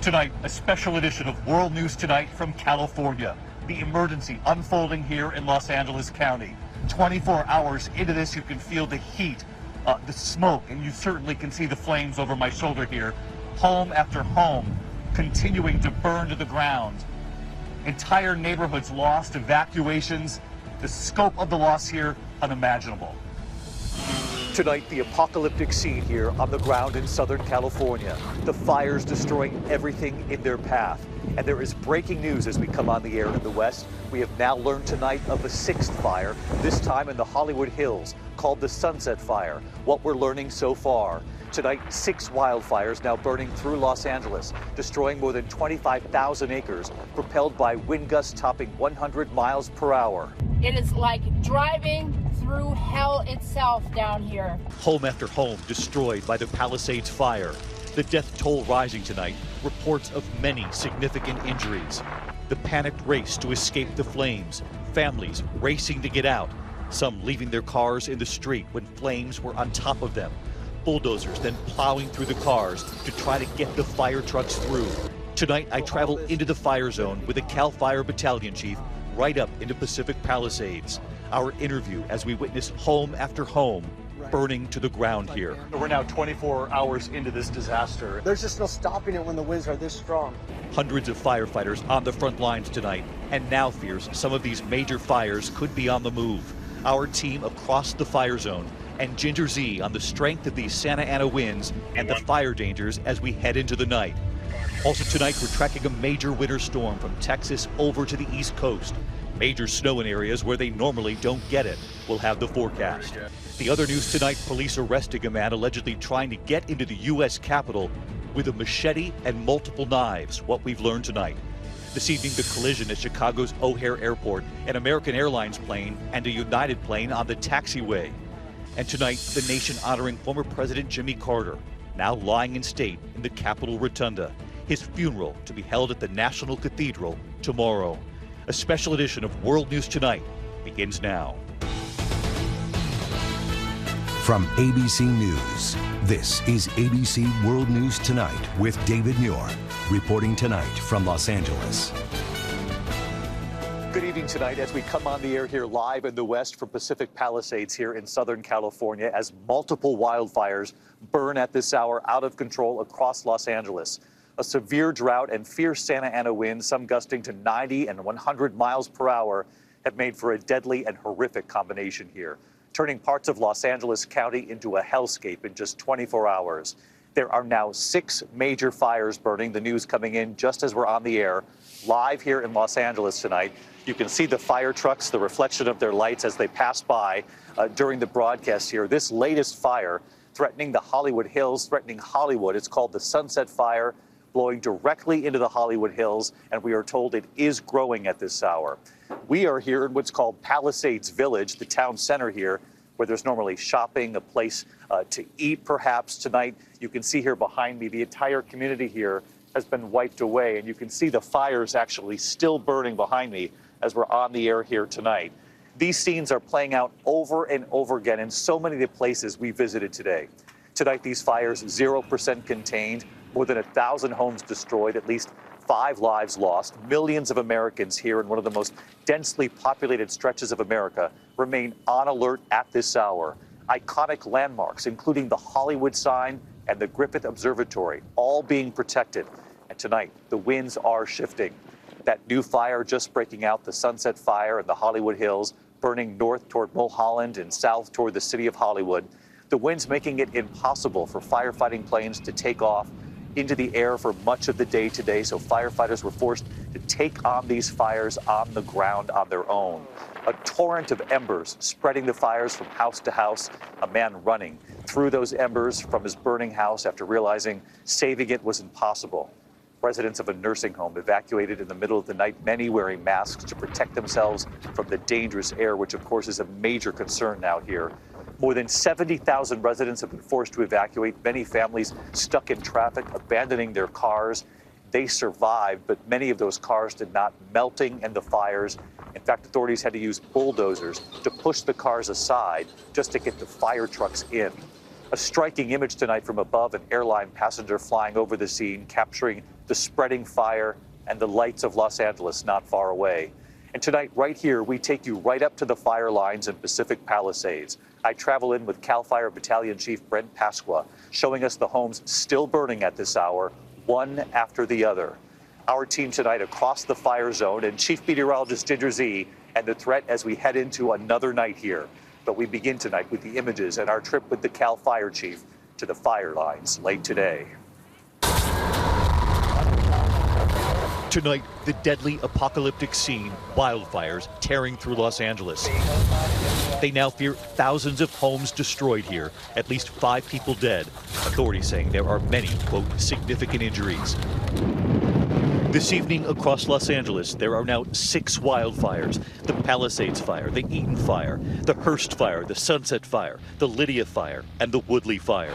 Tonight, a special edition of World News Tonight from California. The emergency unfolding here in Los Angeles County. 24 hours into this, you can feel the heat, the smoke, and you certainly can see the flames over my shoulder here. Home after home continuing to burn to the ground. Entire neighborhoods lost, evacuations. The scope of the loss here, unimaginable. Tonight, the apocalyptic scene here on the ground in Southern California. The fires destroying everything in their path. And there is breaking news as we come on the air in the West. We have now learned tonight of a sixth fire, this time in the Hollywood Hills, called the Sunset Fire. What we're learning so far. Tonight, 6 wildfires now burning through Los Angeles, destroying more than 25,000 acres, propelled by wind gusts topping 100 miles per hour. It is like driving through hell itself down here. Home after home destroyed by the Palisades fire. The death toll rising tonight, reports of many significant injuries. The panicked race to escape the flames, families racing to get out, some leaving their cars in the street when flames were on top of them. Bulldozers then plowing through the cars to try to get the fire trucks through. Tonight, I travel into the fire zone with a CAL FIRE Battalion chief right up into Pacific Palisades. Our interview as we witness home after home burning to the ground here. We're now 24 hours into this disaster. There's just no stopping it when the winds are this strong. Hundreds of firefighters on the front lines tonight, and now fears some of these major fires could be on the move. Our team across the fire zone and Ginger Z on the strength of these Santa Ana winds and the fire dangers as we head into the night. Also tonight, we're tracking a major winter storm from Texas over to the East Coast. Major snow in areas where they normally don't get it. We'll have the forecast. The other news tonight, police arresting a man allegedly trying to get into the U.S. Capitol with a machete and multiple knives, what we've learned tonight. This evening, the collision at Chicago's O'Hare Airport, an American Airlines plane and a United plane on the taxiway. And tonight, the nation honoring former President Jimmy Carter, now lying in state in the Capitol Rotunda. His funeral to be held at the National Cathedral tomorrow. A special edition of World News Tonight begins now. From ABC News, this is ABC World News Tonight with David Muir, reporting tonight from Los Angeles. Good evening tonight as we come on the air here live in the West from Pacific Palisades here in Southern California as multiple wildfires burn at this hour out of control across Los Angeles. A severe drought and fierce Santa Ana winds, some gusting to 90 and 100 miles per hour, have made for a deadly and horrific combination here, turning parts of Los Angeles County into a hellscape in just 24 hours. There are now 6 major fires burning, the news coming in just as we're on the air, live here in Los Angeles tonight. You can see the fire trucks, the reflection of their lights as they pass by during the broadcast here. This latest fire threatening the Hollywood Hills, threatening Hollywood. It's called the Sunset Fire, blowing directly into the Hollywood Hills, and we are told it is growing at this hour. We are here in what's called Palisades Village, the town center here, where there's normally shopping, a place to eat perhaps. Tonight, you can see here behind me, the entire community here has been wiped away, and you can see the fires actually still burning behind me as we're on the air here tonight. These scenes are playing out over and over again in so many of the places we visited today. Tonight, these fires 0% contained, more than 1,000 homes destroyed, at least 5 lives lost. Millions of Americans here in one of the most densely populated stretches of America remain on alert at this hour. Iconic landmarks, including the Hollywood sign and the Griffith Observatory, all being protected. And tonight, the winds are shifting. That new fire just breaking out, the Sunset Fire in the Hollywood Hills, burning north toward Mulholland and south toward the city of Hollywood. The winds making it impossible for firefighting planes to take off into the air for much of the day today, so firefighters were forced to take on these fires on the ground on their own. A torrent of embers spreading the fires from house to house, a man running through those embers from his burning house after realizing saving it was impossible. Residents of a nursing home evacuated in the middle of the night, many wearing masks to protect themselves from the dangerous air, which of course is a major concern now here. More than 70,000 residents have been forced to evacuate, many families stuck in traffic, abandoning their cars. They survived, but many of those cars did not, melting in the fires. In fact, authorities had to use bulldozers to push the cars aside just to get the fire trucks in. A striking image tonight from above, an airline passenger flying over the scene, capturing the spreading fire and the lights of Los Angeles not far away. And tonight, right here, we take you right up to the fire lines in Pacific Palisades. I travel in with CAL FIRE Battalion Chief Brent Pasqua, showing us the homes still burning at this hour, one after the other. Our team tonight across the fire zone, and Chief Meteorologist Ginger Z, and the threat as we head into another night here. But we begin tonight with the images and our trip with the CAL FIRE Chief to the fire lines late today. Tonight, the deadly apocalyptic scene, wildfires tearing through Los Angeles. They now fear thousands of homes destroyed here, at least 5 people dead. Authorities saying there are many, quote, significant injuries. This evening across Los Angeles, there are now 6 wildfires. The Palisades Fire, the Eaton Fire, the Hearst Fire, the Sunset Fire, the Lydia Fire, and the Woodley Fire.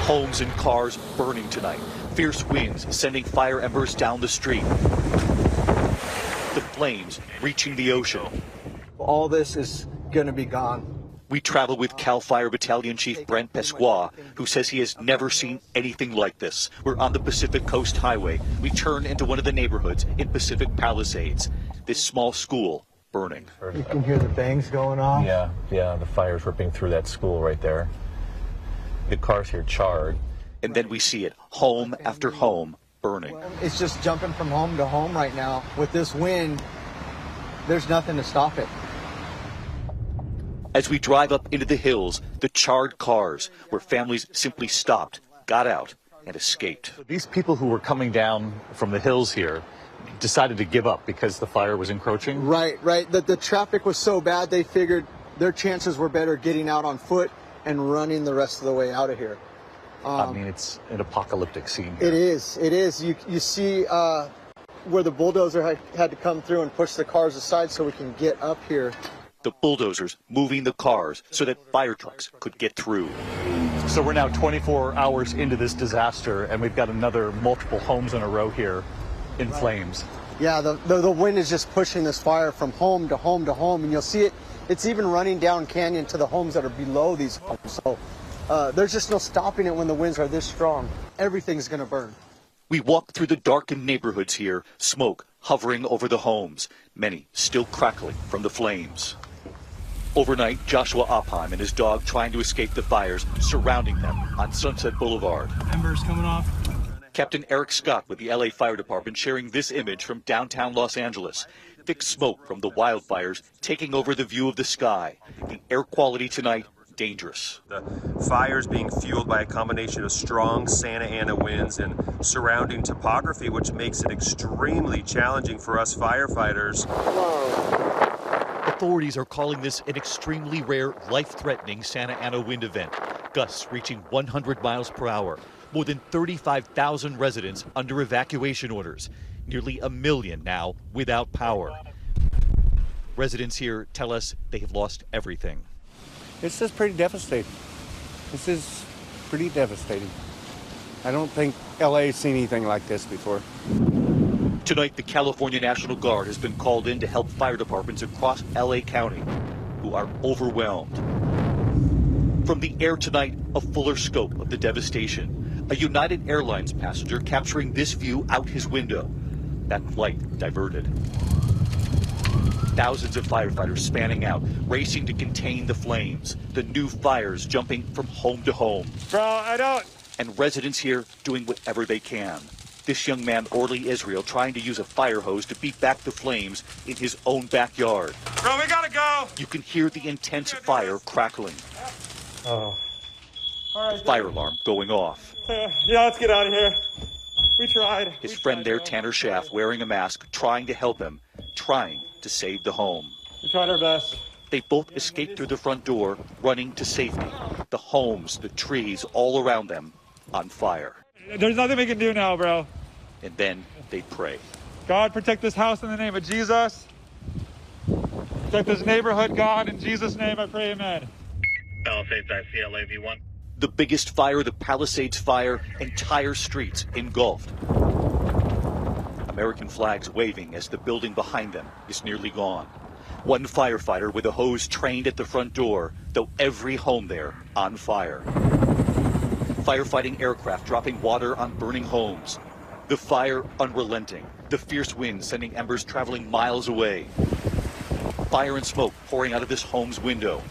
Homes and cars burning tonight. Fierce winds sending fire embers down the street. The flames reaching the ocean. All this is going to be gone. We travel with CAL FIRE Battalion Chief Brent Pasqua, who says he has never seen anything like this. We're on the Pacific Coast Highway. We turn into one of the neighborhoods in Pacific Palisades. This small school burning. You can hear the bangs going off. Yeah, the fire's ripping through that school right there. The cars here charred. And then we see it, home after home burning. It's just jumping from home to home right now. With this wind, there's nothing to stop it. As we drive up into the hills, the charred cars, where families simply stopped, got out, and escaped. These people who were coming down from the hills here decided to give up because the fire was encroaching? Right. The traffic was so bad, they figured their chances were better getting out on foot and running the rest of the way out of here. I mean, it's an apocalyptic scene here. It is. You see where the bulldozer had to come through and push the cars aside so we can get up here. The bulldozers moving the cars so that fire trucks could get through. So we're now 24 hours into this disaster, and we've got another multiple homes in a row here in flames. Yeah, the wind is just pushing this fire from home to home to home, and you'll see it's even running down canyon to the homes that are below these homes. So there's just no stopping it when the winds are this strong. Everything's going to burn. We walk through the darkened neighborhoods here, smoke hovering over the homes, many still crackling from the flames. Overnight, Joshua Oppheim and his dog trying to escape the fires surrounding them on Sunset Boulevard. Embers coming off. Captain Eric Scott with the LA Fire Department sharing this image from downtown Los Angeles. Thick smoke from the wildfires taking over the view of the sky. The air quality tonight, dangerous. The fires being fueled by a combination of strong Santa Ana winds and surrounding topography, which makes it extremely challenging for us firefighters. Authorities are calling this an extremely rare, life-threatening Santa Ana wind event. Gusts reaching 100 miles per hour. More than 35,000 residents under evacuation orders. Nearly 1 million now without power. Residents here tell us they have lost everything. It's just pretty devastating. This is pretty devastating. I don't think LA's seen anything like this before. Tonight, the California National Guard has been called in to help fire departments across LA County, who are overwhelmed. From the air tonight, a fuller scope of the devastation. A United Airlines passenger capturing this view out his window. That flight diverted. Thousands of firefighters spanning out, racing to contain the flames. The new fires jumping from home to home. Bro, I don't. And residents here doing whatever they can. This young man, Orly Israel, trying to use a fire hose to beat back the flames in his own backyard. Bro, we gotta go. You can hear the intense fire crackling. Oh. All right, Fire alarm going off. Yeah, let's get out of here. We tried. His friend there, Tanner Schaff, wearing a mask, trying to help him, trying to save the home. We tried our best. They both escaped through the front door, running to safety. The homes, the trees, all around them on fire. There's nothing we can do now, bro. And then they pray. God, protect this house in the name of Jesus. Protect this neighborhood, God. In Jesus' name, I pray, amen. Palisades, I see LAV1. The biggest fire, the Palisades fire, entire streets engulfed. American flags waving as the building behind them is nearly gone. One firefighter with a hose trained at the front door, though every home there on fire. Firefighting aircraft dropping water on burning homes. The fire unrelenting, the fierce wind sending embers traveling miles away. Fire and smoke pouring out of this home's window.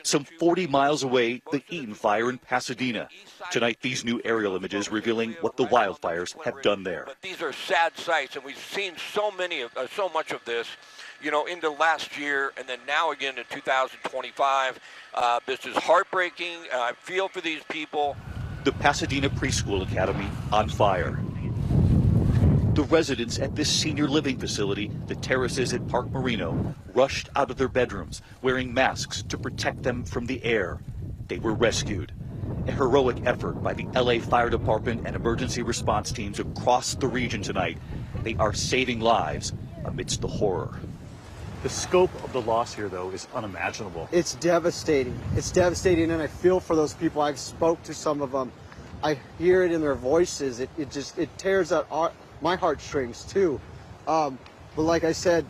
Some 40 miles away, the Eaton fire in Pasadena. Tonight, these new aerial images revealing what the wildfires have done there. But these are sad sights, and we've seen so much of this, you know, in the last year, and then now again in 2025. This is heartbreaking. I feel for these people. The Pasadena Preschool Academy on fire. The residents at this senior living facility, the terraces at Park Marino, rushed out of their bedrooms wearing masks to protect them from the air. They were rescued. A heroic effort by the LA Fire Department and emergency response teams across the region tonight. They are saving lives amidst the horror. The scope of the loss here, though, is unimaginable. It's devastating. It's devastating, and I feel for those people. I've spoke to some of them. I hear it in their voices. It tears at my heartstrings too. But like I said,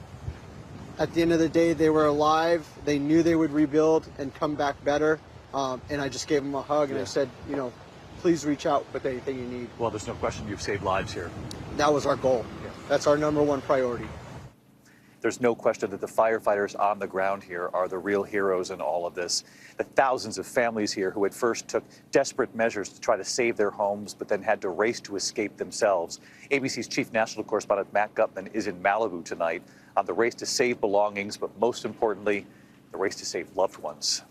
at the end of the day, they were alive. They knew they would rebuild and come back better. And I just gave them a hug and I said, you know, please reach out with anything you need. Well, there's no question you've saved lives here. That was our goal. Yeah. That's our #1 priority. There's no question that the firefighters on the ground here are the real heroes in all of this. The thousands of families here who at first took desperate measures to try to save their homes, but then had to race to escape themselves. ABC's chief national correspondent Matt Gutman is in Malibu tonight on the race to save belongings, but most importantly, the race to save loved ones.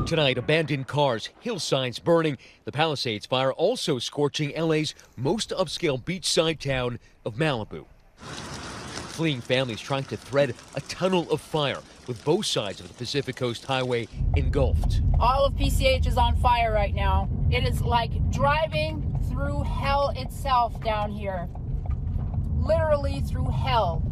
Tonight, abandoned cars, hillsides burning. The Palisades fire also scorching LA's most upscale beachside town of Malibu. Fleeing families trying to thread a tunnel of fire with both sides of the Pacific Coast Highway engulfed. All of PCH is on fire right now. It is like driving through hell itself down here. Literally through hell.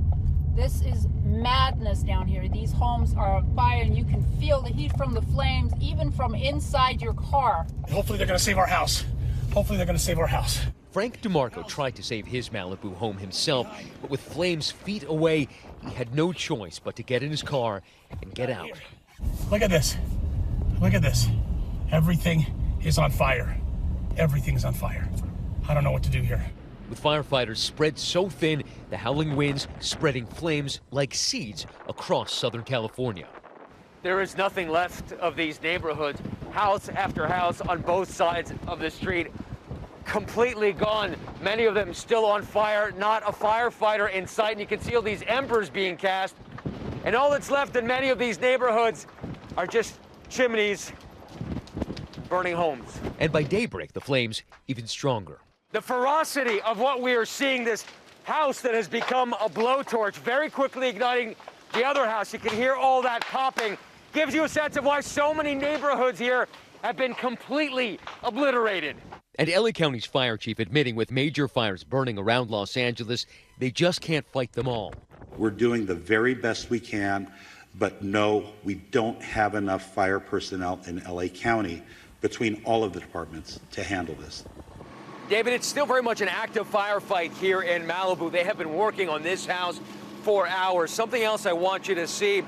This is madness down here. These homes are on fire and you can feel the heat from the flames, even from inside your car. Hopefully they're going to save our house. Hopefully they're going to save our house. Frank DeMarco tried to save his Malibu home himself, but with flames feet away, he had no choice but to get in his car and get out. Look at this. Look at this. Everything is on fire. Everything's on fire. I don't know what to do here. With firefighters spread so thin, the howling winds spreading flames like seeds across Southern California. There is nothing left of these neighborhoods. House after house on both sides of the street, completely gone. Many of them still on fire, not a firefighter in sight. And you can see all these embers being cast. And all that's left in many of these neighborhoods are just chimneys, burning homes. And by daybreak, the flames even stronger. The ferocity of what we are seeing, this house that has become a blowtorch, very quickly igniting the other house. You can hear all that popping. Gives you a sense of why so many neighborhoods here have been completely obliterated. And LA County's fire chief admitting with major fires burning around Los Angeles, they just can't fight them all. We're doing the very best we can, but no, we don't have enough fire personnel in LA County between all of the departments to handle this. David, it's still very much an active firefight here in Malibu. They have been working on this house for hours. Something else I want you to see,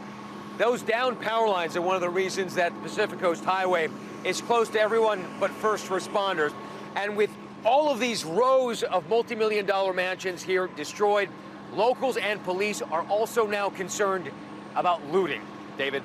those downed power lines are one of the reasons that the Pacific Coast Highway is closed to everyone but first responders. And with all of these rows of multi-million-dollar mansions here destroyed, locals and police are also now concerned about looting. David?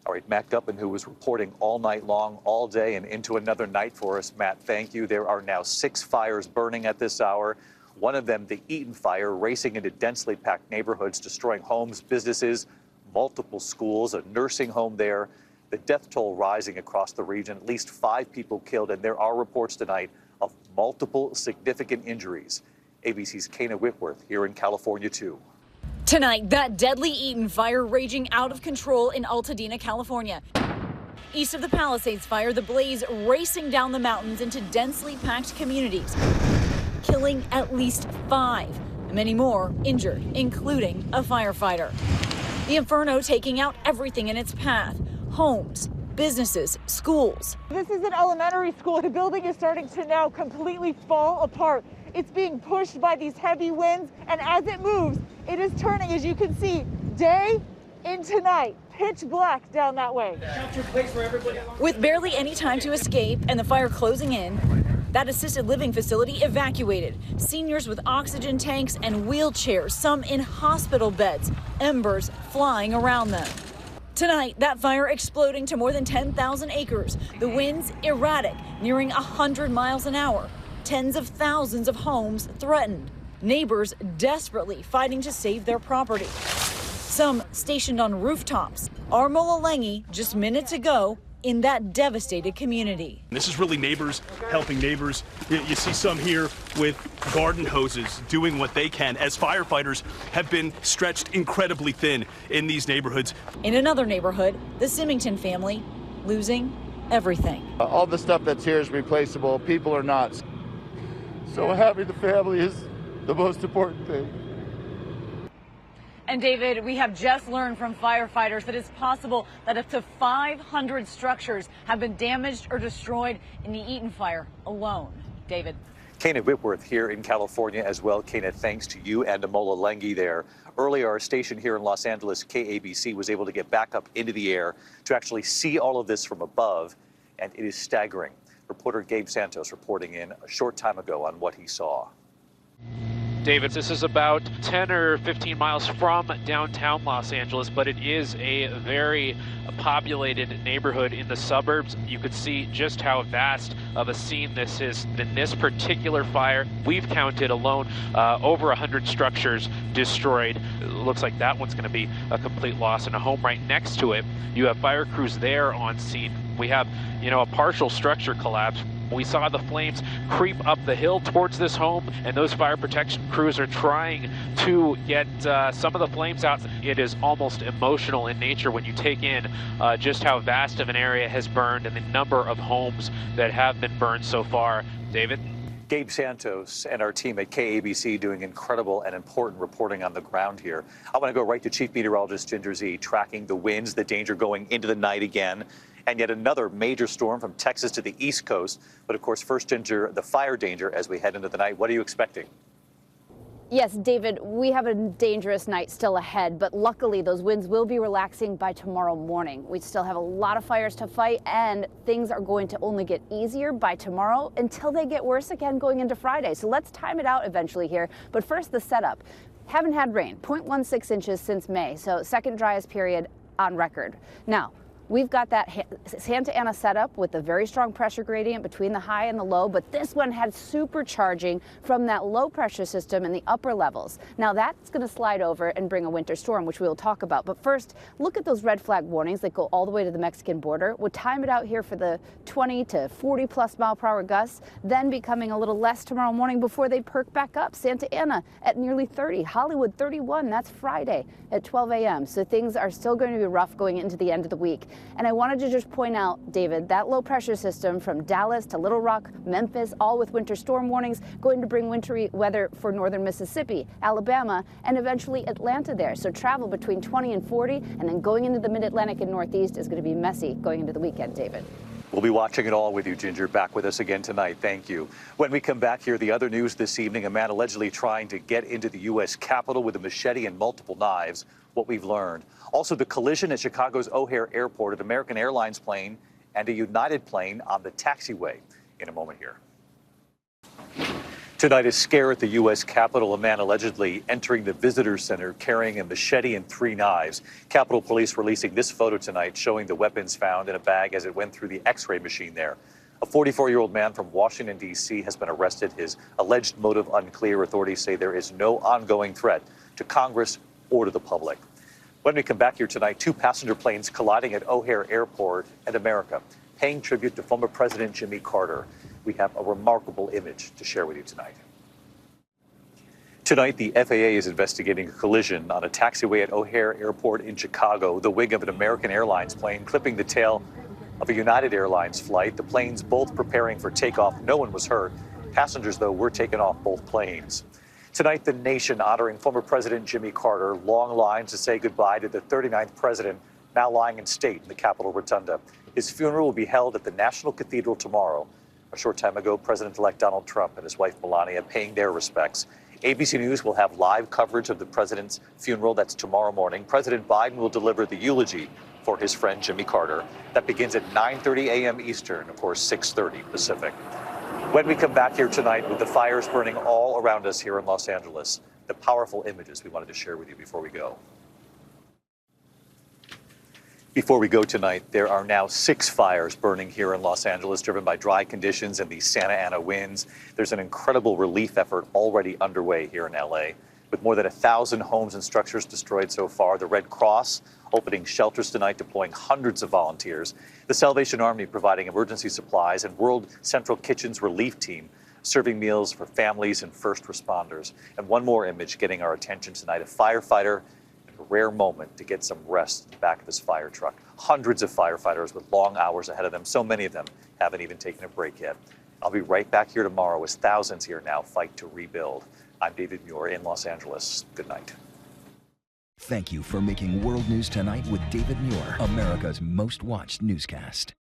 All right, Matt Gutman, who was reporting all night long, all day, and into another night for us. Matt, thank you. There are now 6 fires burning at this hour. One of them, the Eaton fire, racing into densely packed neighborhoods, destroying homes, businesses, multiple schools, a nursing home there. The death toll rising across the region, at least 5 people killed, and there are reports tonight of multiple significant injuries. ABC's Kana Whitworth here in California, too. Tonight, that deadly Eaton fire raging out of control in Altadena, California. East of the Palisades fire, the blaze racing down the mountains into densely packed communities, killing at least 5. Many more injured, including a firefighter. The inferno taking out everything in its path. Homes, businesses, schools. This is an elementary school. The building is starting to now completely fall apart. It's being pushed by these heavy winds, and as it moves, it is turning, as you can see, day into night. Pitch black down that way. With barely any time to escape and the fire closing in, that assisted living facility evacuated. Seniors with oxygen tanks and wheelchairs, some in hospital beds, embers flying around them. Tonight, that fire exploding to more than 10,000 acres. The winds erratic, nearing 100 miles an hour. Tens of thousands of homes threatened. Neighbors desperately fighting to save their property. Some stationed on rooftops. Our Molelengi just minutes ago in that devastated community. This is really neighbors helping neighbors. You see some here with garden hoses doing what they can as firefighters have been stretched incredibly thin in these neighborhoods. In another neighborhood, the Symington family losing everything. All the stuff that's here is replaceable. People are not. So having the family is the most important thing. And David, we have just learned from firefighters that it's possible that up to 500 structures have been damaged or destroyed in the Eaton fire alone. David. Kana Whitworth here in California as well. Kana, thanks to you and Amola Lengi there. Earlier, our station here in Los Angeles, KABC, was able to get back up into the air to actually see all of this from above, and it is staggering. Reporter Gabe Santos reporting in a short time ago on what he saw. David, this is about 10 or 15 miles from downtown Los Angeles, but it is a very populated neighborhood in the suburbs. You could see just how vast of a scene this is. In this particular fire, we've counted alone over 100 structures destroyed. It looks like that one's going to be a complete loss. And a home right next to it, you have fire crews there on scene. We have, a partial structure collapse. We saw the flames creep up the hill towards this home, and those fire protection crews are trying to get some of the flames out. It is almost emotional in nature when you take in just how vast of an area has burned and the number of homes that have been burned so far. David? Gabe Santos and our team at KABC doing incredible and important reporting on the ground here. I want to go right to Chief Meteorologist Ginger Z, tracking the winds, the danger going into the night again, and yet another major storm from Texas to the East Coast. But of course, first, Ginger, the fire danger as we head into the night. What are you expecting? Yes, David, we have a dangerous night still ahead, but luckily those winds will be relaxing by tomorrow morning. We still have a lot of fires to fight, and things are going to only get easier by tomorrow until they get worse again going into Friday. So let's time it out eventually here. But first, the setup. Haven't had rain, 0.16 inches since May, so second driest period on record. Now, we've got that Santa Ana setup with a very strong pressure gradient between the high and the low, but this one had supercharging from that low pressure system in the upper levels. Now that's going to slide over and bring a winter storm, which we will talk about. But first, look at those red flag warnings that go all the way to the Mexican border. We'll time it out here for the 20 to 40 plus mile per hour gusts, then becoming a little less tomorrow morning before they perk back up. Santa Ana at nearly 30, Hollywood 31, that's Friday at 12 a.m. So things are still going to be rough going into the end of the week. And I wanted to just point out, David, that low pressure system from Dallas to Little Rock, Memphis, all with winter storm warnings, going to bring wintry weather for northern Mississippi, Alabama, and eventually Atlanta there. So travel between 20 and 40, and then going into the mid-Atlantic and Northeast is going to be messy going into the weekend, David. We'll be watching it all with you, Ginger. Back with us again tonight. Thank you. When we come back here, the other news this evening, a man allegedly trying to get into the U.S. Capitol with a machete and multiple knives, what we've learned. Also, the collision at Chicago's O'Hare Airport, an American Airlines plane and a United plane on the taxiway. In a moment here. Tonight, a scare at the U.S. Capitol, a man allegedly entering the visitor center carrying a machete and 3 knives. Capitol Police releasing this photo tonight showing the weapons found in a bag as it went through the X-ray machine there. A 44-year-old man from Washington, D.C. has been arrested. His alleged motive unclear. Authorities say there is no ongoing threat to Congress or to the public. When we come back here tonight, 2 passenger planes colliding at O'Hare Airport and America, paying tribute to former President Jimmy Carter. We have a remarkable image to share with you tonight. Tonight, the FAA is investigating a collision on a taxiway at O'Hare Airport in Chicago. The wing of an American Airlines plane clipping the tail of a United Airlines flight. The planes both preparing for takeoff. No one was hurt. Passengers, though, were taken off both planes. Tonight, the nation honoring former President Jimmy Carter. Long lines to say goodbye to the 39th president, now lying in state in the Capitol Rotunda. His funeral will be held at the National Cathedral tomorrow. A short time ago, President-elect Donald Trump and his wife Melania paying their respects. ABC News will have live coverage of the president's funeral. That's tomorrow morning. President Biden will deliver the eulogy for his friend Jimmy Carter. That begins at 9:30 a.m. Eastern, of course, 6:30 Pacific. When we come back here tonight with the fires burning all around us here in Los Angeles, the powerful images we wanted to share with you before we go. Before we go tonight, there are now 6 fires burning here in Los Angeles, driven by dry conditions and the Santa Ana winds. There's an incredible relief effort already underway here in LA. With more than 1,000 homes and structures destroyed so far, the Red Cross opening shelters tonight, deploying hundreds of volunteers. The Salvation Army providing emergency supplies, and World Central Kitchen's relief team serving meals for families and first responders. And one more image getting our attention tonight, a firefighter in a rare moment to get some rest in the back of his fire truck. Hundreds of firefighters with long hours ahead of them. So many of them haven't even taken a break yet. I'll be right back here tomorrow as thousands here now fight to rebuild. I'm David Muir in Los Angeles. Good night. Thank you for making World News Tonight with David Muir America's most watched newscast.